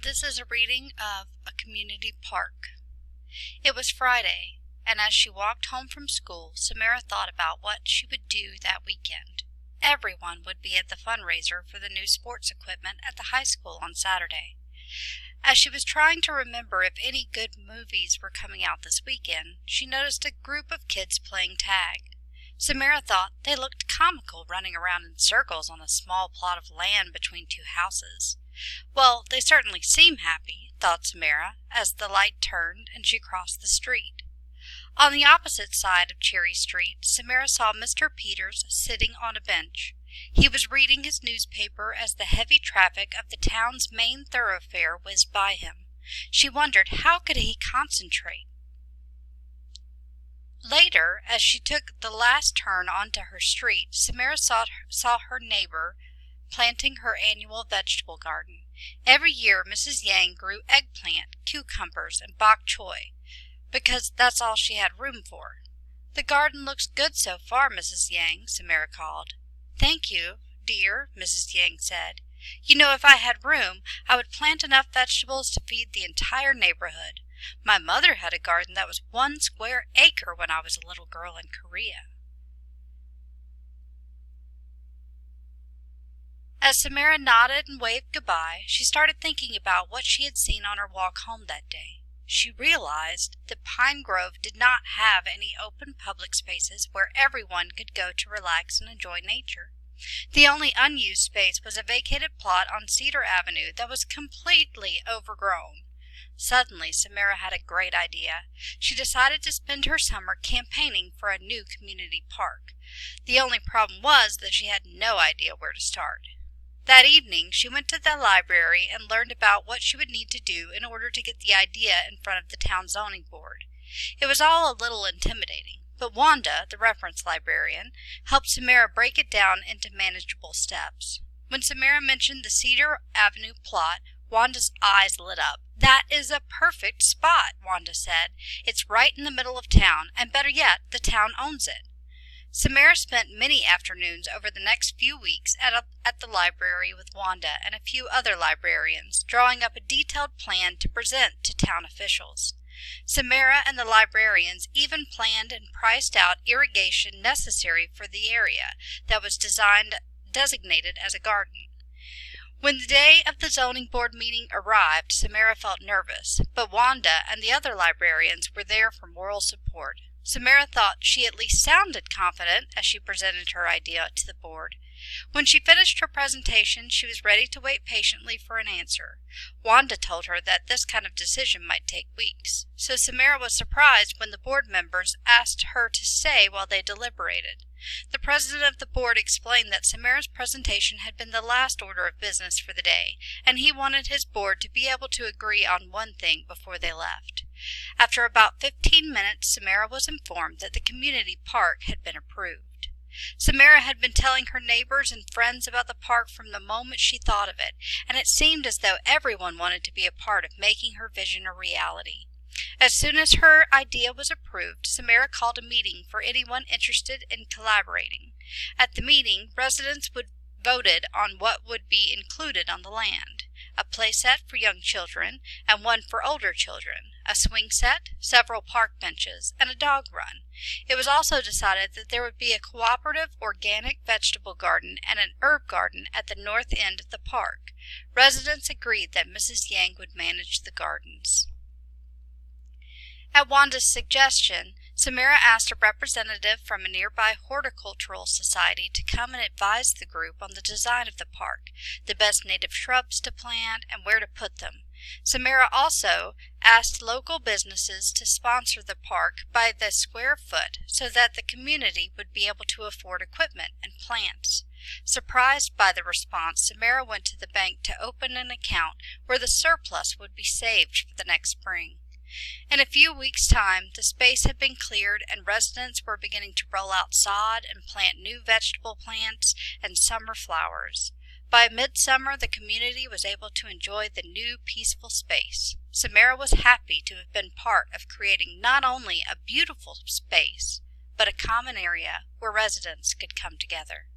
This is a reading of A Community Park. It was Friday, and as she walked home from school, Samara thought about what she would do that weekend. Everyone would be at the fundraiser for the new sports equipment at the high school on Saturday. As she was trying to remember if any good movies were coming out this weekend, she noticed a group of kids playing tag. Samara thought they looked comical running around in circles on a small plot of land between two houses. Well, they certainly seem happy, thought Samara, as the light turned and she crossed the street. On the opposite side of Cherry Street, Samara saw Mr. Peters sitting on a bench. He was reading his newspaper as the heavy traffic of the town's main thoroughfare whizzed by him. She wondered how could he concentrate. Later, as she took the last turn onto her street, Samara saw her neighbor planting her annual vegetable garden. Every year Mrs. Yang grew eggplant, cucumbers, and bok choy, because that's all she had room for. "The garden looks good so far, Mrs. Yang," Samara called. "Thank you, dear," Mrs. Yang said. "You know, if I had room, I would plant enough vegetables to feed the entire neighborhood. My mother had a garden that was 1 square acre when I was a little girl in Korea." As Samara nodded and waved goodbye, she started thinking about what she had seen on her walk home that day. She realized that Pine Grove did not have any open public spaces where everyone could go to relax and enjoy nature. The only unused space was a vacated plot on Cedar Avenue that was completely overgrown. Suddenly, Samara had a great idea. She decided to spend her summer campaigning for a new community park. The only problem was that she had no idea where to start. That evening, she went to the library and learned about what she would need to do in order to get the idea in front of the town zoning board. It was all a little intimidating, but Wanda, the reference librarian, helped Samara break it down into manageable steps. When Samara mentioned the Cedar Avenue plot, Wanda's eyes lit up. "That is a perfect spot," Wanda said. "It's right in the middle of town, and better yet, the town owns it." Samara spent many afternoons over the next few weeks at the library with Wanda and a few other librarians, drawing up a detailed plan to present to town officials. Samara and the librarians even planned and priced out irrigation necessary for the area that was designated as a garden. When the day of the zoning board meeting arrived, Samara felt nervous, but Wanda and the other librarians were there for moral support. Samara thought she at least sounded confident as she presented her idea to the board. When she finished her presentation, she was ready to wait patiently for an answer. Wanda told her that this kind of decision might take weeks, so Samara was surprised when the board members asked her to stay while they deliberated. The president of the board explained that Samara's presentation had been the last order of business for the day, and he wanted his board to be able to agree on one thing before they left. After about 15 minutes, Samara was informed that the community park had been approved. Samara had been telling her neighbors and friends about the park from the moment she thought of it, and it seemed as though everyone wanted to be a part of making her vision a reality. As soon as her idea was approved, Samara called a meeting for anyone interested in collaborating. At the meeting, residents voted on what would be included on the land: a play set for young children and one for older children, a swing set, several park benches, and a dog run. It was also decided that there would be a cooperative organic vegetable garden and an herb garden at the north end of the park. Residents agreed that Mrs. Yang would manage the gardens. At Wanda's suggestion, Samara asked a representative from a nearby horticultural society to come and advise the group on the design of the park, the best native shrubs to plant, and where to put them. Samara also asked local businesses to sponsor the park by the square foot so that the community would be able to afford equipment and plants. Surprised by the response, Samara went to the bank to open an account where the surplus would be saved for the next spring. In a few weeks' time, the space had been cleared and residents were beginning to roll out sod and plant new vegetable plants and summer flowers. By midsummer, the community was able to enjoy the new peaceful space. Samara was happy to have been part of creating not only a beautiful space, but a common area where residents could come together.